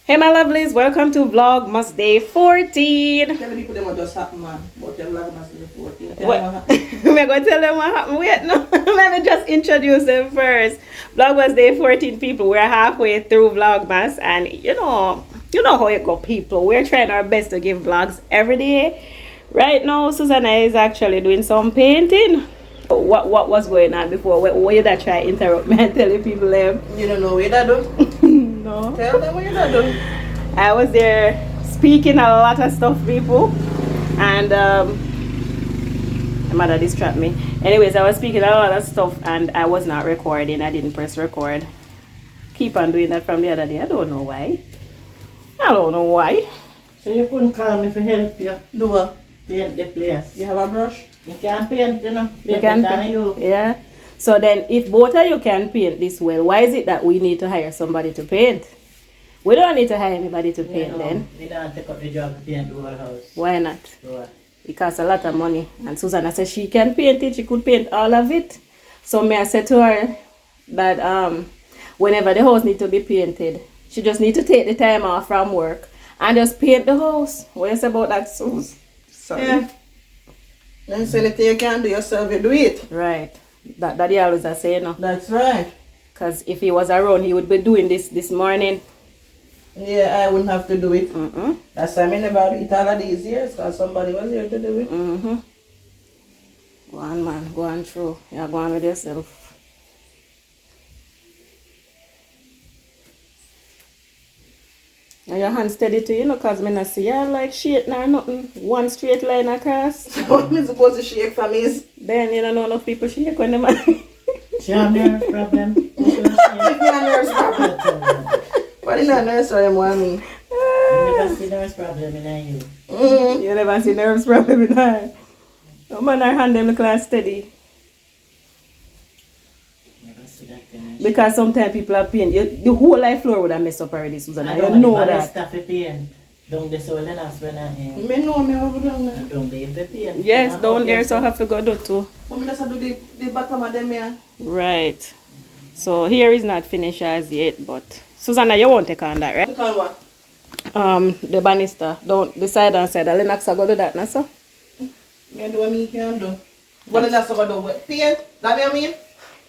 Hey my lovelies, welcome to Vlogmas Day 14. Tell the people them what just happened, man. But your Vlogmas Day 14. Tell What? them what happened. We're going to tell them what happened. Wait, no. Let me just introduce them first. Vlogmas Day 14 people. We're halfway through Vlogmas and you know how it go, people. We're trying our best to give vlogs every day. Right now, Susanna is actually doing some painting. What was going on before? What you that try interrupt me and tell the people them? You don't know what that do? No. Tell them what you that do. I was there speaking a lot of stuff, people, and my mother distracted me. Anyways, I was speaking a lot of stuff and I was not recording. I didn't press record. Keep on doing that from the other day. I don't know why. So you couldn't call me for help you Do what? paint the place. You have a brush? You can't paint, you know. You can paint. Yeah. So then, if both of you can paint this well, why is it that we need to hire somebody to paint? We don't need to hire anybody to paint then. We don't take up the job to paint the whole house. Why not? So, It costs a lot of money. And Susanna said she can paint it. She could paint all of it. So may I said to her that whenever the house need to be painted, she just need to take the time off from work and just paint the house. What you say about that, Sus? Yeah. Then say anything you can do yourself, you do it. Right. That Daddy always a say, no. That's right. Because if he was around, he would be doing this morning. Yeah, I wouldn't have to do it. Mm-mm. That's why I never do it all of these years because somebody was here to do it. Mm-hmm. Go on, man. Go on through. Yeah, go on with yourself. And your hand steady too, you know, because I not see you like shit nor nothing. One straight line across. What am I supposed to shake from is? Then you don't know enough people shake when they man. she have nerve problem. If you have nerves problem. What is that nurse or you want me? I never see nerve problem in you. Mm-hmm. You never see nerves problem in her. No man, her hand them look like steady. Never see that kind of Because sometimes people are pain. The whole life floor would have messed up already, Susanna. I You don't know want that. stuff to paint. Don't the soul and us when I am. Me know me over there. Don't leave the paint. Yes, down there, so I have to go do too. I'm just do the bottom of them here. Right. So here is not finished as yet, but Susanna, you won't take on that, right? Look on what? The banister. Don't the side and side. The Lennox are going to do that, now, so? Me do what me can do. What is that supposed to do? What? Paint? That what I mean?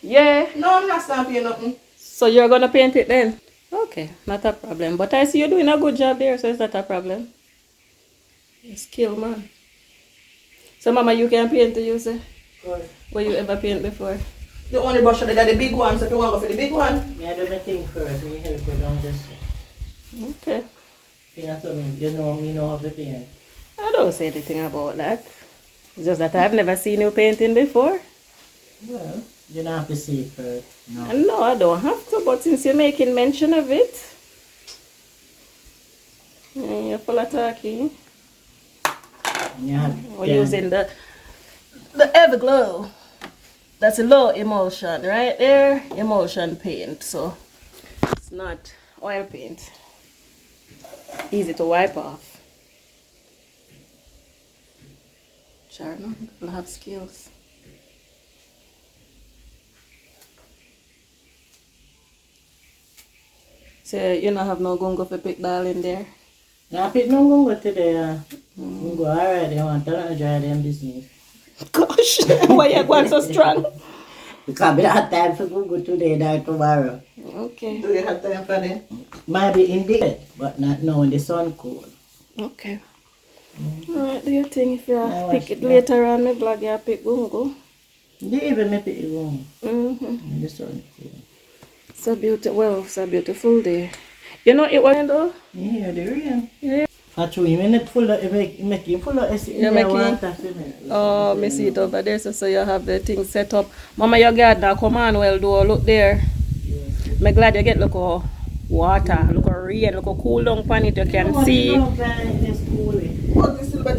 Yeah. No, I'm not stamping nothing. So you're going to paint it then? Okay, not a problem. But I see you're doing a good job there, so it's not a problem. Skill, man. So, Mama, you can paint too, you say? Good. Were you ever paint before? The only brush that the big one, so if you want to go for the big one. Me I do my thing first. Me help you down this. Okay. You know me know how to paint. I don't say anything about that. It's just that I've never seen you painting before. Well, you don't have to see it first. No. And no, I don't have to, but since you're making mention of it, you're full of talking. Yeah. We're using the Everglow. That's a low emulsion, right there. Emulsion paint, so it's not oil paint. Easy to wipe off. Charno, you'll have skills. So you don't have no gungo for pick ball in there? I pick no gungo today. Gungo already. I want to dry them business. Gosh, why you going so strong? Because we don't have time for gungo today or tomorrow. Okay. Do you have time for them? Might be in the day, but not now when the sun cold. Okay. Alright, do your thing. If you I pick watch it that. later on, my blog, you pick gungo. They even make it wrong Mm-hmm. when the sun cold. It's a beautiful day. You know it was though? Yeah, the rain. Yeah. Actually, when it full of, make it full of acid in You're the making- water for me. Oh, me see it over there, so you have the thing set up. Mama, your gardener, come on, well, do look there. I'm glad you get look how water, look how rain, look how cool down pan it, you can see.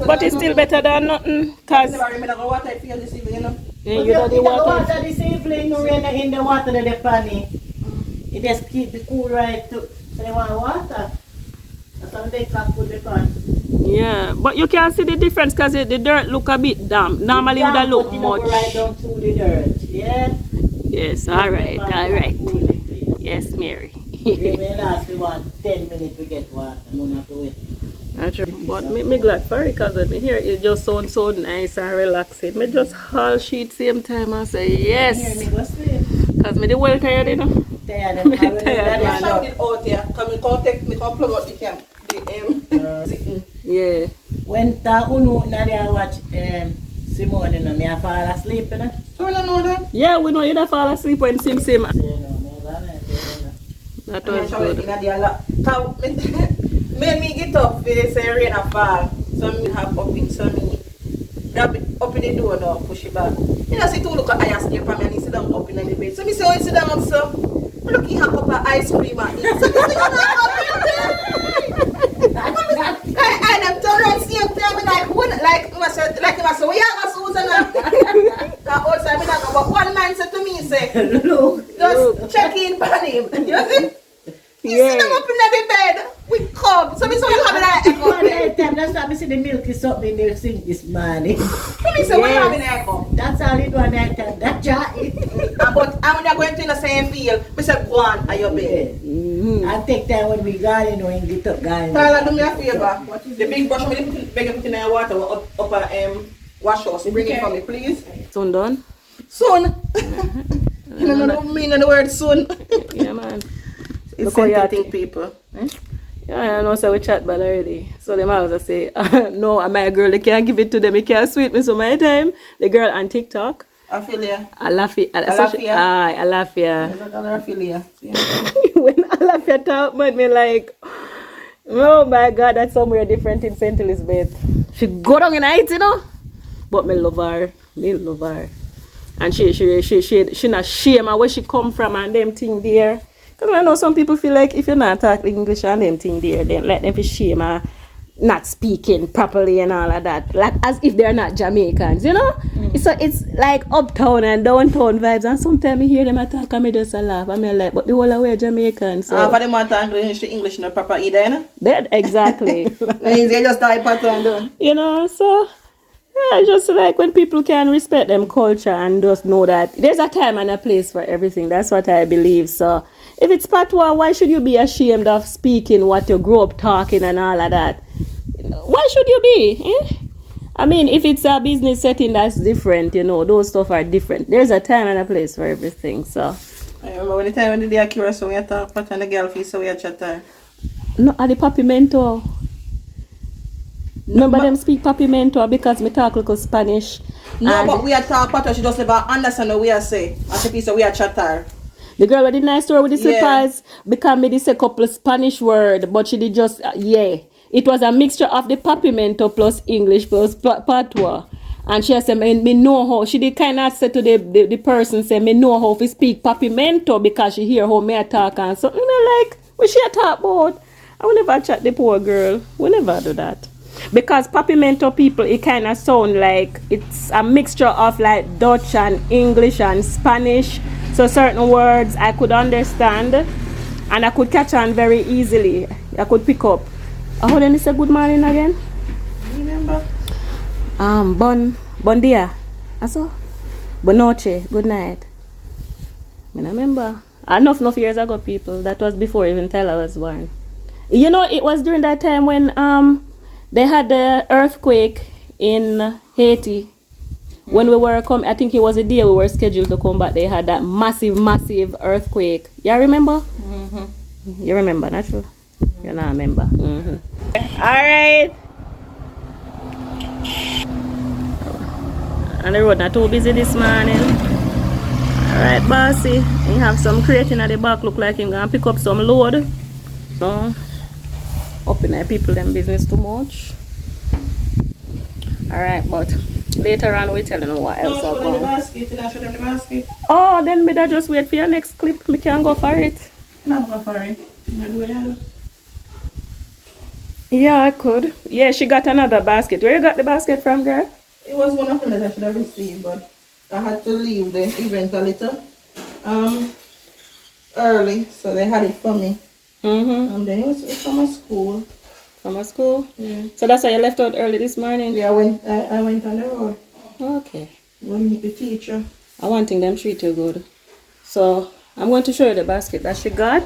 But it's still better than nothing, cause Never remember the water I feel this evening, you know. yeah, you know the water. This evening, no rain in the water that they funny. It just keep the cool right too. So they want water. That's how they can put the pan. Yeah, but you can see the difference because the dirt look a bit damp. Normally it would have look much. Right down to the dirt. Yeah. Yes, all right. Yes, Mary. They may last me 10 minutes to get water. I don't have to wait. But me glad for it because me hear it just sound so nice and relaxing. Me just haul sheet same time and say Here yes. me go sleep. Because me the well tired, you know. Tired Me and tired, I man. shout it out here. Come me come take me come plug out the camp. The Yeah. when Unu Nadia watch Simone, you know, me I fall asleep, you know. So we don't know that. Yeah, we know you don't fall asleep when Sim Sim. You know, never know. That I was shout it good. in the lot. Made me get up for say rain and fall. So me have up in so many. Grab it up in the door now, push it back. You know, see two look at ice cream for me and he sit down up in the bed. So me say, oh, you sit down so. I look, he have up an ice cream and eat. So me say, you know, and I'm turning around same time and like, what, like I said, well, yeah, I Susan. Because outside me not go, but one man said to me, say, Look. just check in on him. You see? You sit down up in the bed with cup. So me say, you have it One like night time, that's why I see the milk is something in the sink this morning. So me say, what you have in there cup? That's all it one night time. That jar it. But I'm not going to in the same field. I said, go on at your bed. I take time when we garden or in get up garden. Tyler, do me a favor. The big brush, I'm going to beg you put in the water up a wash house. You bring it for me, please. Soon done? Soon. You don't mean the word soon. Yeah, man. It's Look how you sensitive people. Yeah, I know, so we chat bad already. So them always say, no, my girl, they can't give it to them. They can't sweet me. So my time, the girl on TikTok, Affiliate. Alafia. Alafia. Aye, Alafia. There's another affiliate. When Alafia talk about me like, oh my God, that's somewhere different in St. Elizabeth. She go down in height, you know. But me love her. Me love her. And she not shame of where she come from and them thing there. Because I know some people feel like if you're not talking English and them thing there, then let them be shame of not speaking properly and all of that. Like as if they're not Jamaicans, you know? So it's like uptown and downtown vibes. And sometimes I hear them talk and I just laugh. I'm like, but the whole away Jamaican. So For them want to English not proper either, you know? that exactly. They just type pattern down. You know, so yeah, just like when people can respect them culture and just know that there's a time and a place for everything. That's what I believe. So if it's patois, why should you be ashamed of speaking what you grew up talking and all of that? Why should you be? Eh? I mean, if it's a business setting that's different, you know, those stuff are different. There's a time and a place for everything. So I remember when the time when the day I so we talk pat and the girl face so we chat. no, at the papimento. Remember them speak papimento because me talk little Spanish. No, and but we are talk pat she just never understand what we are say. As a piece of we are chatter. the girl with the nice story with the slippers because me did a couple of Spanish word, but she did just It was a mixture of the papimento plus English plus patois. And she said, me know how. She did kind of say to the person, say, me know how to speak papimento because she hear how me talk and something like, what she talk about? I will never chat the poor girl. We never do that. Because papimento people, it kind of sound like it's a mixture of like Dutch and English and Spanish. So certain words I could understand and I could catch on very easily. I could pick up. How then you say good morning again? Remember? Bon dia. Also? Bon noche. Good night. I remember. Enough years ago, people. That was before even Tyler was born. You know, it was during that time when they had the earthquake in Haiti. When we were I think it was a day we were scheduled to come back. They had that massive earthquake. You remember? Mm-hmm. You remember, not true? You not remember. Mm-hmm. All right. And the road not too busy this morning. All right, bossy. You have some crate in at the back. Look like you're gonna pick up some load. So, up in the people them business too much. All right, but later on we tell them what else are going. The basket. Oh, then me that just wait for your next clip. Me can go for it. No, go for it. Yeah, I could. Yeah, she got another basket. Where you got the basket from, girl? It was one of them that I should have received, but I had to leave the event a little early, so they had it for me. Mm-hmm. And then it was from a school. From a school? Yeah. So that's why you left out early this morning? Yeah, I went on the road. Okay. Went meet the teacher. I want them treat you good. So I'm going to show you the basket that she got.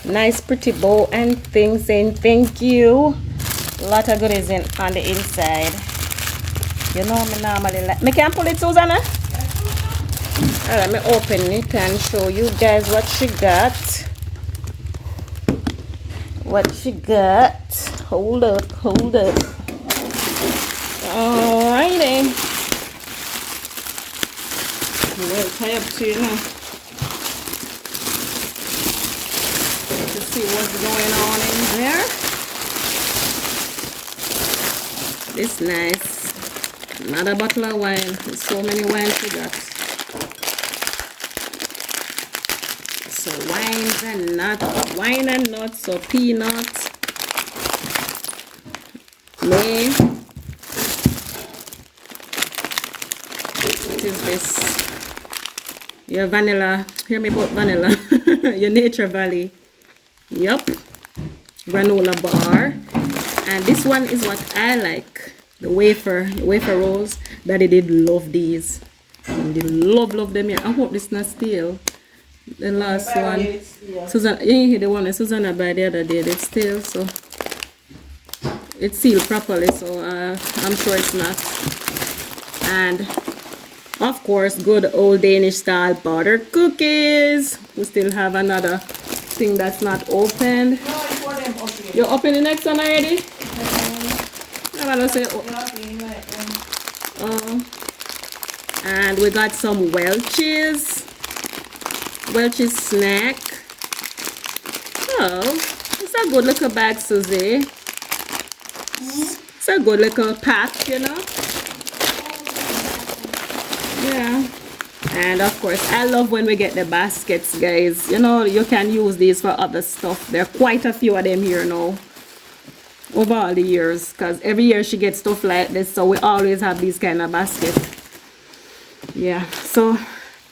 Nice pretty bow and thing saying thank you. A lot of goodies in on the inside. You know me normally like. Me can pull it, Susanna? Alright, let me open it and show you guys what she got. What she got. Hold up, hold up. Alrighty. Well, tie up to you now. To see what's going on in there. It's nice. Another bottle of wine. There's so many wines we got. So wines and nuts, wine and nuts, so peanuts, May. What is this? Your vanilla. Hear me about vanilla. Your Nature Valley. Yup. Granola bar. And this one is what I like. The wafer rolls. Daddy did love these. And they love them here. I hope this not stale. The last one, Susanna, the one that Susanna buy the other day, it's still, so it's sealed properly, so I'm sure it's not. And of course, good old Danish style butter cookies. We still have another thing that's not opened. You're opening the next one already? I'm gonna say, and we got some Welch's snack. Oh, it's a good little bag, Susie. It's a good little pack, you know. Yeah. And of course, I love when we get the baskets, guys. You know, you can use these for other stuff. There are quite a few of them here now over all the years, because every year she gets stuff like this, so we always have these kind of baskets. Yeah, so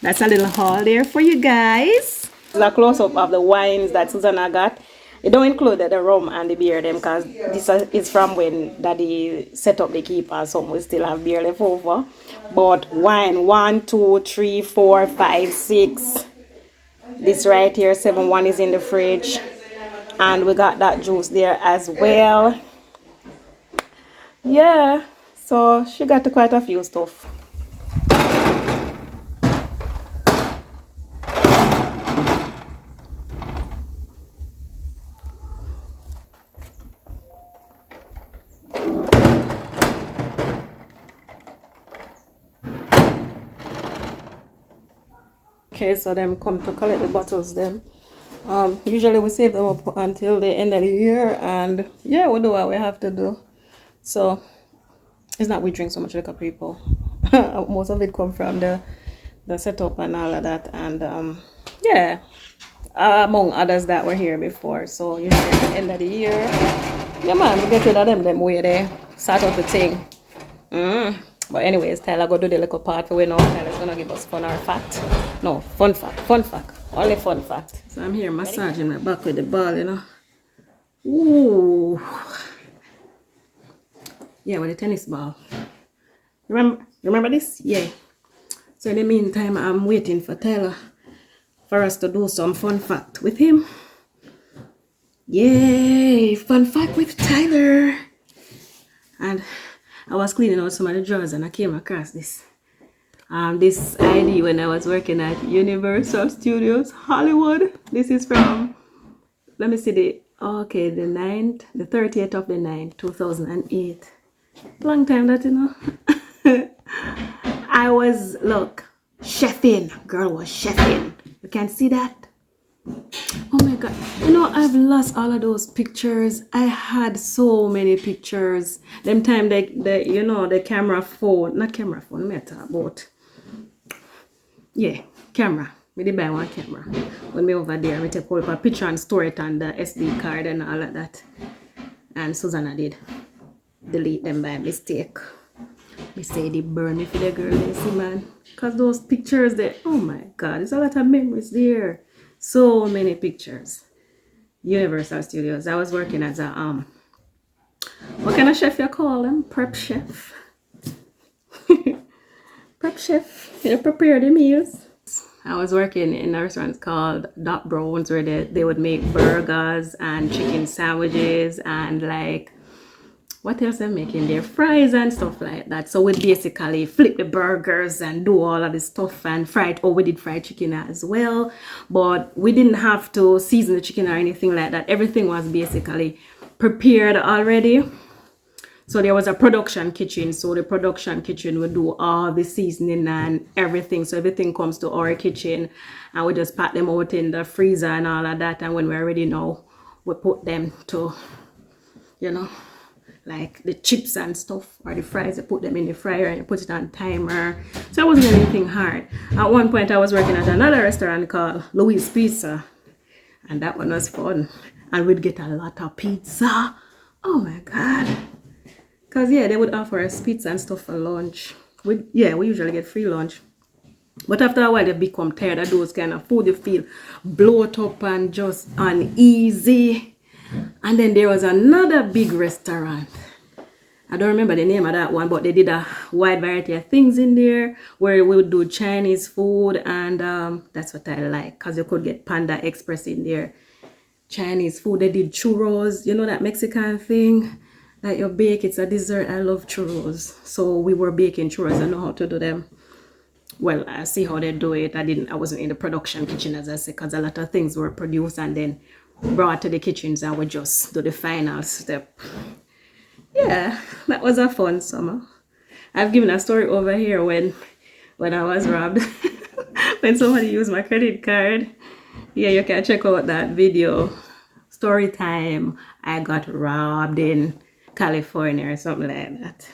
that's a little haul there for you guys. A close-up of the wines that Susanna got. It don't include the rum and the beer them, because this is from when Daddy set up the keeper, so we still have beer left over. But wine, 1, 2, 3, 4, 5, 6. This right here, 7, 1 is in the fridge. And we got that juice there as well. Yeah, so she got quite a few stuff. Okay, so them come to collect the bottles then. Usually we save them up until the end of the year, and yeah, we do what we have to do. So it's not we drink so much liquor, people. Most of it come from the setup and all of that, and yeah, among others that were here before. So usually at the end of the year, yeah man, we get rid of them way they start up the thing. But anyways, Tyler go do the little part for we know Tyler's gonna give us fun or fact. No, fun fact, only fun fact. So I'm here massaging my back with the ball, you know. Ooh. Yeah, with the tennis ball. Remember this? Yeah. So in the meantime, I'm waiting for Tyler for us to do some fun fact with him. Yay! Fun fact with Tyler. And I was cleaning out some of the drawers and I came across this ID when I was working at Universal Studios Hollywood. This is from, let me see the 30th of the 9th, 2008. Long time that, you know. I was, look, chefing. Girl was chefing. You can see that? Oh my god, you know, I've lost all of those pictures. I had so many pictures. Them time the camera phone, not camera phone, me talk about. Yeah, camera. We did buy one camera. When we over there, we take hold of a picture and store it on the SD card and all of that. And Susanna did delete them by mistake. We say they burn me for the girl, you see, man. Because those pictures there, oh my god, there's a lot of memories there. So many pictures. Universal Studios. I was working as a what kind of chef you call them? Prep chef. Prep chef. You prepare the meals. I was working in a restaurant called Dot Brown's where they would make burgers and chicken sandwiches and like what else they're making there? Fries and stuff like that. So we basically flip the burgers and do all of this stuff and fry it. Oh, we did fried chicken as well. But we didn't have to season the chicken or anything like that. Everything was basically prepared already. So there was a production kitchen. So the production kitchen would do all the seasoning and everything. So everything comes to our kitchen and we just pack them out in the freezer and all of that. And when we're ready now, we put them to, you know, like the chips and stuff or the fries. I put them in the fryer and I put it on timer. So it wasn't anything hard. At one point I was working at another restaurant called Louis Pizza. And that one was fun. And we'd get a lot of pizza. Oh my God. Because yeah, they would offer us pizza and stuff for lunch. We usually get free lunch. But after a while, they become tired of those kind of food. You feel bloat up and just uneasy. And then there was another big restaurant. I don't remember the name of that one, but they did a wide variety of things in there where we would do Chinese food. And that's what I like because you could get Panda Express in there. Chinese food. They did churros. You know that Mexican thing that you bake? It's a dessert. I love churros. So we were baking churros. I know how to do them. Well, I see how they do it. I wasn't in the production kitchen, as I said, because a lot of things were produced and then brought to the kitchens and we just do the final step. Yeah, that was a fun summer. I've given a story over here when I was robbed. When somebody used my credit card. Yeah, you can check out that video. Story time. I got robbed in California or something like that.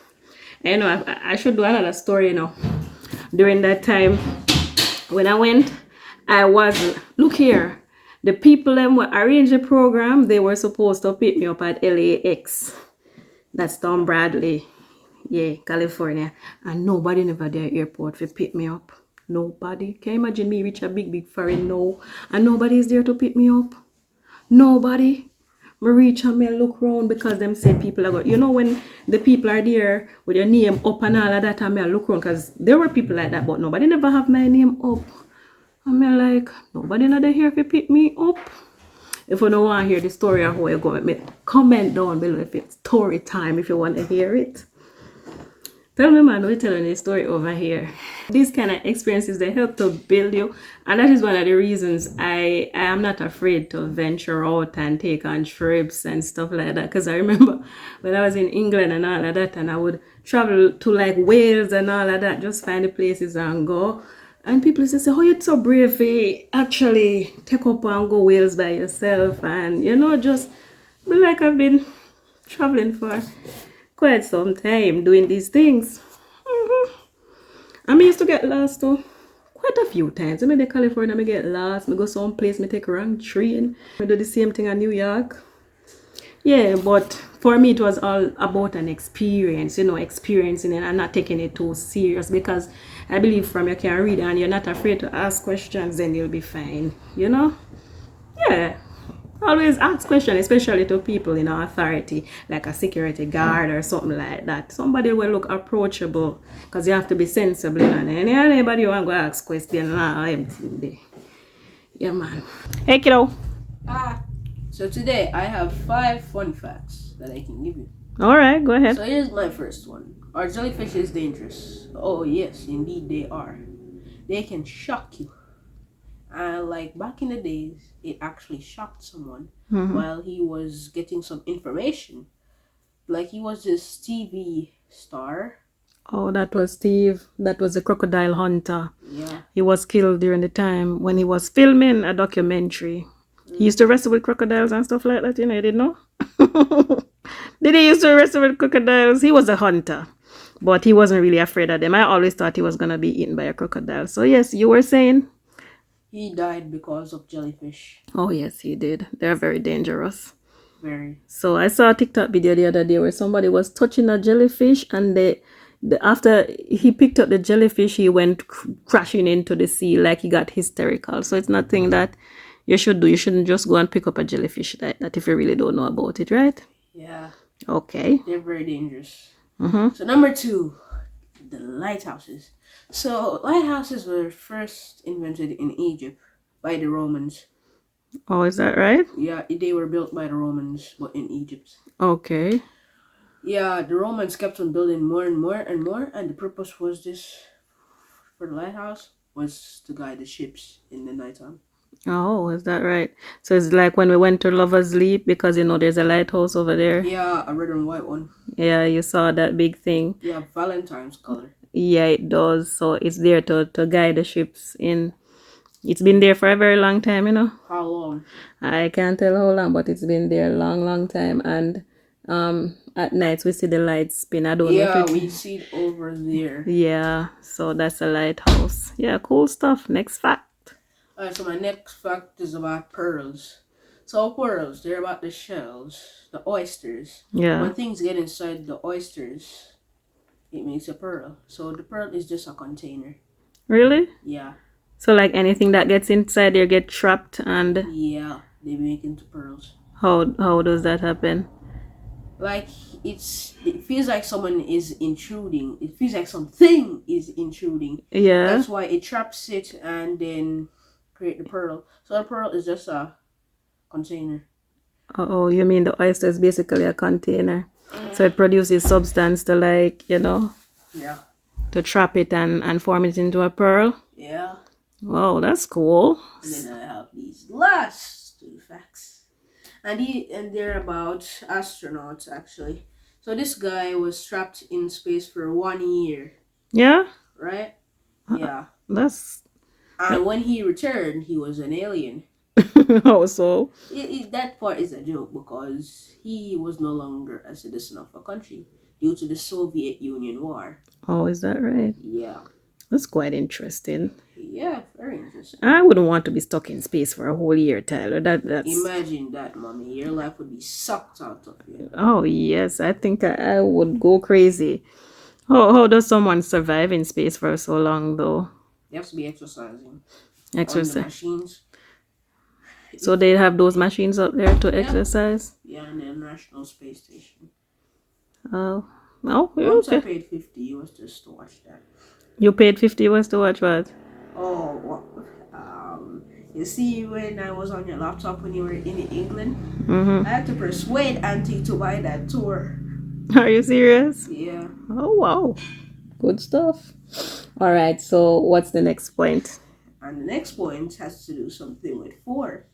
And, you know, I should do another story, you know. During that time when I went, look here. The people that arranged the program, they were supposed to pick me up at LAX. That's Tom Bradley. Yeah, California. And nobody never there airport to pick me up. Nobody. Can you imagine me reach a big foreign now and nobody's there to pick me up? Nobody. I reach and I look around because them say people are going. You know when the people are there with your name up and all of that and I look around because there were people like that but nobody never have my name up. And I'm like, nobody not here to pick me up. If you don't want to hear the story of how you go, comment down below if it's story time if you want to hear it. Tell me, man, we're telling the story over here. These kind of experiences, they help to build you. And that is one of the reasons I am not afraid to venture out and take on trips and stuff like that. Because I remember when I was in England and all of that, and I would travel to like Wales and all of that, just find the places and go. And people used to say, oh, you're so brave to actually take up and go Wales by yourself. And, you know, just be like I've been traveling for quite some time doing these things. I used to get lost too. Quite a few times. I mean, in California, I get lost. I go someplace, I take a wrong train. I do the same thing in New York. Yeah, but for me, it was all about an experience, you know, experiencing it and not taking it too serious because I believe from you can read and you're not afraid to ask questions, then you'll be fine, you know? Yeah. Always ask questions, especially to people in authority, like a security guard or something like that. Somebody will look approachable because you have to be sensible. And anybody want to ask questions, yeah, man. Hey, kiddo. So today I have 5 fun facts that I can give you. All right, go ahead. So here's my first one. Are jellyfishes dangerous? Oh yes, indeed they are. They can shock you. Like back in the days, it actually shocked someone while he was getting some information. Like he was this TV star. Oh, that was Steve. That was a crocodile hunter. Yeah. He was killed during the time when he was filming a documentary. He used to wrestle with crocodiles and stuff like that, you know, you didn't know? Did he used to wrestle with crocodiles? He was a hunter, but he wasn't really afraid of them. I always thought he was going to be eaten by a crocodile. So yes, you were saying? He died because of jellyfish. Oh yes, he did. They're very dangerous. Very. So I saw a TikTok video the other day where somebody was touching a jellyfish and after he picked up the jellyfish, he went crashing into the sea like he got hysterical. So it's nothing that you should do. You shouldn't just go and pick up a jellyfish like that if you really don't know about it, right? Yeah. Okay. They're very dangerous. Mm-hmm. So number 2, The lighthouses. So lighthouses were first invented in Egypt by the Romans. Oh, is that right? Yeah, they were built by the Romans, but in Egypt. Okay. Yeah, the Romans kept on building more and more and more, and the purpose was this for the lighthouse was to guide the ships in the nighttime. Oh, is that right? So it's like when we went to Lover's Leap, because you know there's a lighthouse over there. Yeah, a red and white one. Yeah, you saw that big thing. Yeah, Valentine's color. Yeah, it does. So it's there to guide the ships in. It's been there for a very long time, you know. How long? I can't tell how long, but it's been there a long, long time. And at nights we see the lights spin. I don't know Yeah, if it, we see it over there. yeah, so that's a lighthouse. Yeah, cool stuff. Next fact. Alright, so my next fact is about pearls. So pearls, they're about the shells, the oysters. Yeah. When things get inside the oysters, it makes a pearl. So the pearl is just a container. Really? Yeah. So like anything that gets inside there get trapped, and Yeah, they make into pearls. how does that happen? Like it feels like someone is intruding. It feels like something is intruding. Yeah. That's why it traps it and then create the pearl. So the pearl is just a container. Oh, you mean the oyster is basically a container. So it produces substance to like, you know, Yeah. to trap it and form it into a pearl. Yeah. Wow, that's cool. And then I have these last two facts. And they're about astronauts actually. So this guy was trapped in space for 1 year, Yeah? right? Yeah. That's And when he returned, he was an alien. how so? That part is a joke because he was no longer a citizen of a country due to the Soviet Union war. Oh, is that right? Yeah. That's quite interesting. Yeah, very interesting. I wouldn't want to be stuck in space for a whole year, Tyler. That's Imagine that, mommy. Your life would be sucked out of you. oh yes, I think I would go crazy. How does someone survive in space for so long though? You have to be exercising on the Exercise. machines. So they have those machines up there to exercise? Yeah, in the International Space Station. Oh, Once I okay. paid $50 just to watch that. You paid $50 to watch what? Oh, you see, when I was on your laptop when you were in England, Mm-hmm. I had to persuade Auntie to buy that tour. Are you serious? Yeah. Oh wow, good stuff. All right. So what's the next point? And the next point has to do something with force.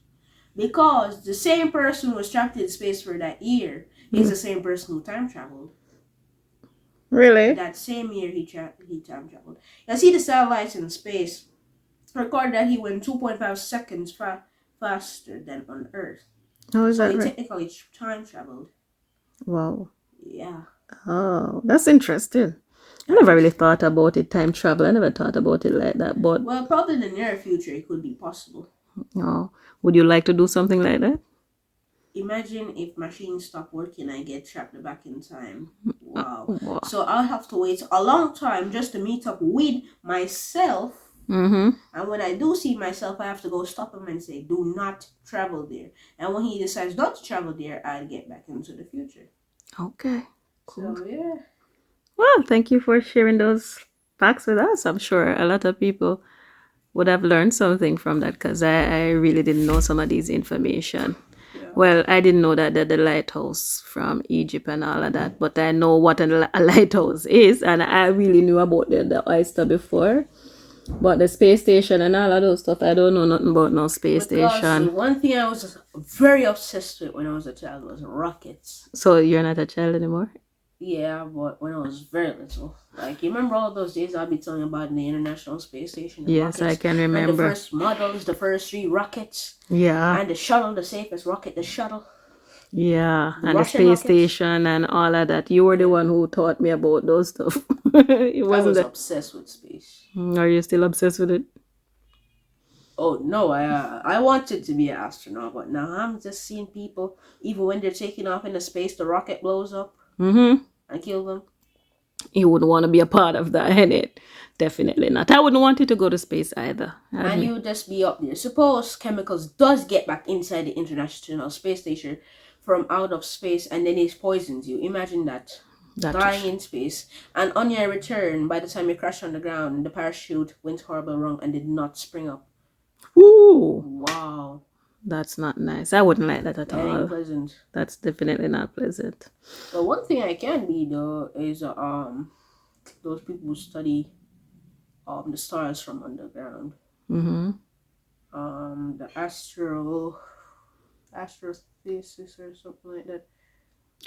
Because the same person who was trapped in space for that year is the same person who time traveled. Really? That same year he time traveled. You see the satellites in space record that he went 2.5 seconds faster than on Earth. How is So that he right? technically time traveled. Wow. Yeah. Oh, that's interesting. I never really thought about it, time travel. I never thought about it like that. But Well, probably in the near future it could be possible. oh, would you like to do something like that? Imagine if machines stop working and I get trapped back in time. Wow. Wow. So I'll have to wait a long time just to meet up with myself. Mm-hmm. And when I do see myself, I have to go stop him and say, do not travel there. And when he decides not to travel there, I'll get back into the future. Okay. Cool. So, yeah. Well, thank you for sharing those facts with us. I'm sure a lot of people would have learned something from that because I really didn't know some of these information. Yeah. Well, I didn't know that the lighthouse from Egypt and all of that, but I know what a lighthouse is, and I really knew about the oyster before. But the space station and all of those stuff, I don't know nothing about no space Because station. one thing I was very obsessed with when I was a child was rockets. So you're not a child anymore? Yeah, but when I was very little. Like, you remember all those days I'll be telling you about in the International Space Station? The Yes, rockets, I can and the remember. first models, the first 3 rockets. Yeah, And the shuttle, the safest rocket, the shuttle. yeah. The And the Russian space rockets. station and all of that. You were the one who taught me about those stuff. It I wasn't was that. obsessed with space. Are you still obsessed with it? Oh no, I wanted to be an astronaut, but now I'm just seeing people, even when they're taking off into space, the rocket blows up Mm-hmm. and kill them. You wouldn't want to be a part of that, innit? Definitely not. I wouldn't want you to go to space either. And you would just be up there. Suppose chemicals does get back inside the International Space Station from out of space and then it poisons you. Imagine that. dying in space. And on your return, by the time you crash on the ground, the parachute went horrible wrong and did not spring up. Ooh, Wow. that's not nice. I wouldn't like that at That ain't all. pleasant. That's definitely not pleasant. But one thing I can be though is those people who study the stars from underground. Mm-hmm. The astrophysicist or something like that.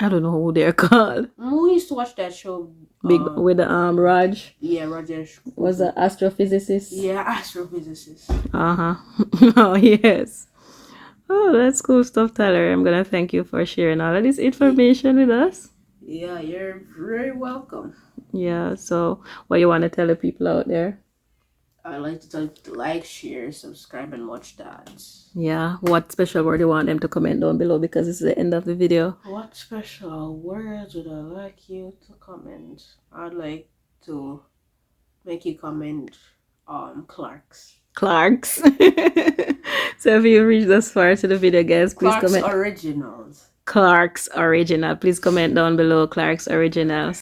I don't know who they're called. We used to watch that show. Big with the Raj Yeah, Roger. was an astrophysicist. Yeah, astrophysicist. Uh-huh. Oh yes. Oh, that's cool stuff, Tyler. I'm gonna thank you for sharing all of this information with us. Yeah, you're very welcome. Yeah, so what you want to tell the people out there? I'd like to tell you to like, share, subscribe, and watch that. Yeah, what special word you want them to comment down below because this is the end of the video. What special words would I like you to comment? I'd like to make you comment Clark's. Clark's. So if you reached this far to the video, guys, please Clark's comment. Originals. Clark's Original. Please comment down below Clark's Originals.